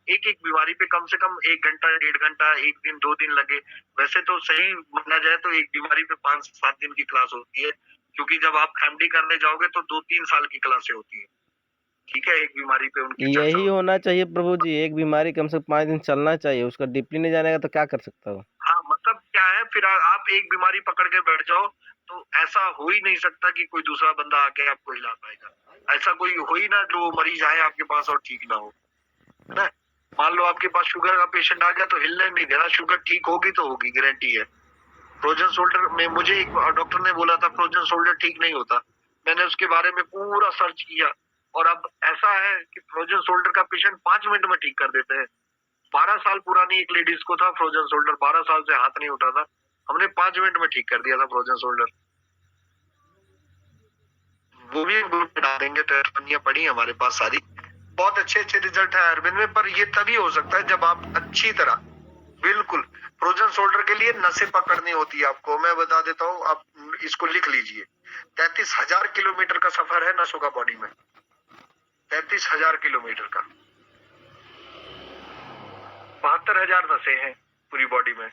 एक एक बीमारी पे कम से कम 1 घंटा 1.5 घंटा, 1 दिन 2 दिन लगे। वैसे तो सही माना जाए तो एक बीमारी पे 5 से 7 दिन की क्लास होती है, क्योंकि जब आप एमडी करने जाओगे तो 2-3 साल की क्लासें होती है। ठीक है, एक बीमारी पे उनकी यही होना चाहिए प्रभु जी, एक बीमारी कम से कम 5 दिन चलना चाहिए, उसका डीपली नहीं जानेगा तो क्या कर सकता हो। हाँ, मतलब क्या है, फिर आप एक बीमारी पकड़ के बैठ जाओ तो ऐसा हो ही नहीं सकता कि कोई दूसरा बंदा आके आपको हिला पाएगा। ऐसा कोई हो ही ना जो मरीज आए आपके पास और ठीक ना हो, है ना। मान लो आपके पास शुगर का पेशेंट आ गया तो हिलने नहीं देना, शुगर ठीक होगी तो होगी, गारंटी है। फ्रोजन शोल्डर में मुझे एक डॉक्टर ने बोला था फ्रोजन शोल्डर ठीक नहीं होता, मैंने उसके बारे में पूरा सर्च किया और अब ऐसा है कि फ्रोजन शोल्डर का पेशेंट 5 मिनट में ठीक कर देते हैं। 12 साल पुरानी एक लेडीज को था फ्रोजन शोल्डर, 12 साल से हाथ नहीं उठा था, हमने 5 मिनट में ठीक कर दिया था फ्रोजन शोल्डर। वो भी ग्रुप में डाल देंगे, टेस्टियां पड़ी हमारे पास सारी, बहुत अच्छे अच्छे रिजल्ट है आयुर्वेद में। पर ये तभी हो सकता है जब आप अच्छी तरह, बिल्कुल फ्रोजन शोल्डर के लिए नसें पकड़नी होती है आपको। मैं बता देता हूँ, आप इसको लिख लीजिए। 33,000 किलोमीटर का सफर है नसों का बॉडी में, 33,000 किलोमीटर का। 72,000 नसें हैं पूरी बॉडी में।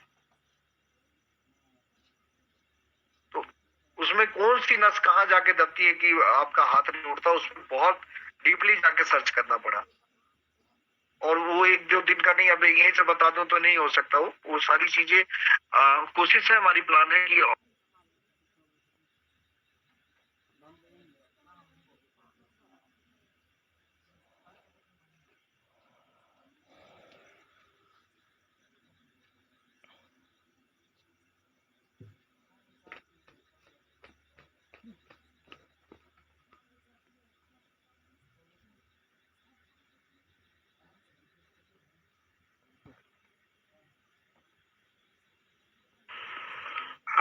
तो उसमें कौन सी नस कहाँ जाके दबती है कि आपका हाथ नहीं उठता, उसमें बहुत डीपली जाके सर्च करना पड़ा। और वो एक जो दिन का नहीं, अब यहीं से बता दूं तो नहीं हो सकता। वो सारी चीजें कोशिश है, हमारी प्लान है कि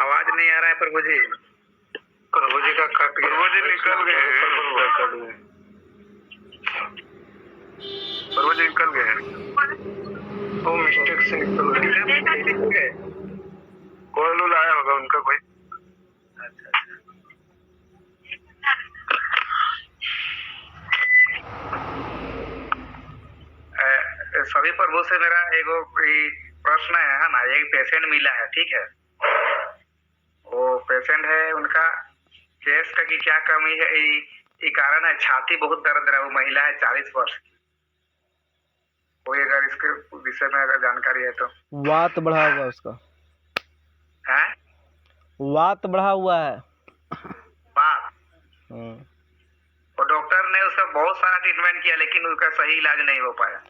आवाज नहीं आ रहा है प्रभु जी। प्रभु जी का कट गया। प्रभु जी निकल गए हैं। प्रभु जी निकल गए हैं, वो मिस्टेक से निकल गए। कॉल आया होगा उनका कोई। सभी प्रभु से मेरा एगो प्रश्न है ना। एक पेशेंट मिला है, ठीक है। वो पेशेंट है, उनका चेस्ट की क्या कमी है, ये कारण है छाती बहुत दर्द रहा है। वो महिला है 40 वर्ष की। कोई अगर इसके विषय में अगर जानकारी है तो। वात बढ़ा हुआ है उसका, है वात बढ़ा हुआ है। बात। हम्म। और डॉक्टर ने उसका बहुत सारा ट्रीटमेंट किया, लेकिन उसका सही इलाज नहीं हो पाया।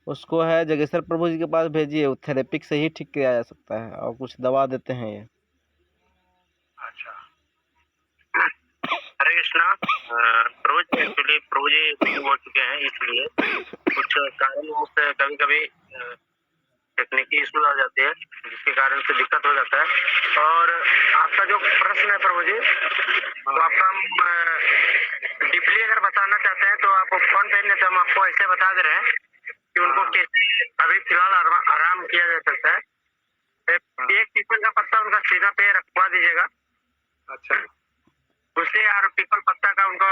उसको है जगेश्वर प्रभु जी के पास भेजिए, वो थेरेपिक से ही ठीक किया जा सकता है, और कुछ दवा देते हैं ये। अच्छा। हरे कृष्णा। प्रभु जी एक्चुअली प्रभु जी हो चुके हैं, इसलिए कुछ कारणों से कभी कभी तकनीकी इशू आ जाते हैं, जिसके कारण से दिक्कत हो जाता है। और आपका जो प्रश्न है प्रभु जी, तो आपका डीपली अगर बताना चाहते हैं तो आप फोन पे नहीं, तो हम आपको ऐसे बता दे रहे हैं कि उनको कैसे अभी फिलहाल आराम किया जा सकता है। एक पीपल का पत्ता उनका सीना पे रखवा दीजिएगा। अच्छा। उससे और पीपल पत्ता का उनको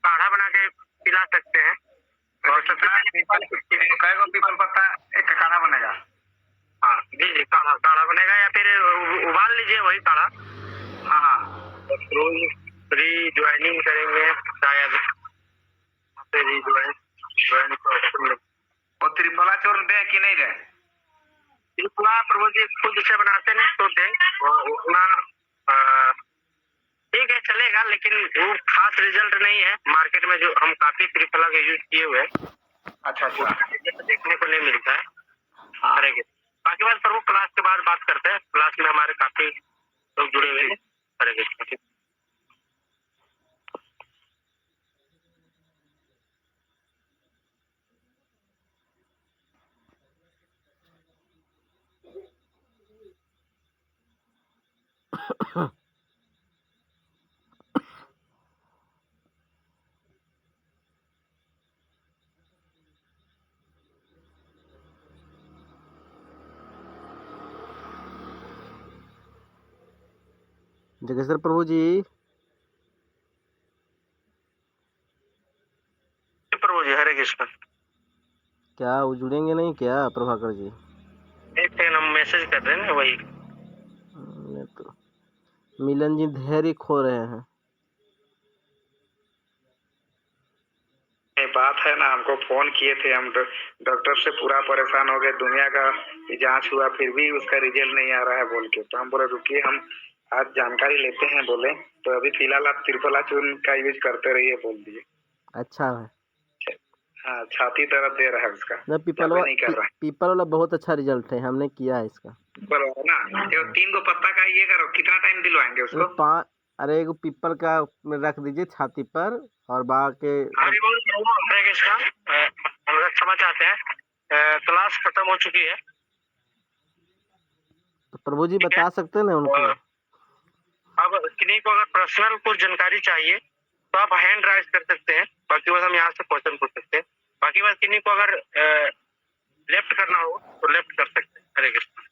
काढ़ा बना के पिला सकते हैं। और पीपल पत्ता एक काढ़ा बनेगा। हाँ जी जी, काढ़ा बनेगा, या फिर उबाल लीजिए वही काढ़ा। हाँ। रोज ज्वाइनिंग करेंगे शायद, और त्रिफला चूर्ण दे कि नहीं दे? त्रिफला प्रभु जी खुद से बनाते हैं तो दे, उतना ठीक है चलेगा, लेकिन वो खास रिजल्ट नहीं है। मार्केट में जो हम काफी त्रिफला का यूज किए हुए हैं, अच्छा अच्छा, देखने को नहीं मिलता है। करेंगे बाकी बात प्रभु क्लास के बाद बात करते हैं। क्लास में हमारे काफी लोग जुड़े हुए हैं। करेंगे। जगेश्वर प्रभु जी, प्रभु जी हरे कृष्ण। क्या वो जुड़ेंगे नहीं क्या प्रभाकर जी? एक सेकंड, हम मैसेज कर रहे हैं ना, वही ये तो मिलन जी धैर्य खो रहे हैं। ये बात है ना, हमको फोन किए थे, हम डॉक्टर से पूरा परेशान हो गए। दुनिया का जांच हुआ फिर भी उसका रिजल्ट नहीं आ रहा है बोल के। तो हम बोले रुकिए, हम आज जानकारी लेते हैं बोले। तो अभी फिलहाल आप त्रिफला चूर्ण का यूज करते रहिए बोल दिए। अच्छा है। हाँ, छाती दर्द दे रहा है उसका। ना पीपल वाला बहुत अच्छा रिजल्ट है, हमने किया है इसका। बराबर ना, ये 3 गो पत्ता का ये करो, कितना टाइम दिलवाएंगे उसको? अरे एगो पीपल का रख दीजिए छाती पर, और बाकी हरे कृष्णा। हम लोग क्षमा चाहते हैं, क्लास खत्म हो चुकी है। तो प्रभु जी बता सकते हैं ना उनको। अब किन्हीं को अगर पर्सनल कुछ जानकारी चाहिए तो आप हैंड राइज कर सकते हैं, बाकी बस हम यहाँ से क्वेश्चन पूछ सकते हैं। बाकी बस किन्हीं को अगर लेफ्ट करना हो तो लेफ्ट कर सकते हैं। हरे कृष्ण।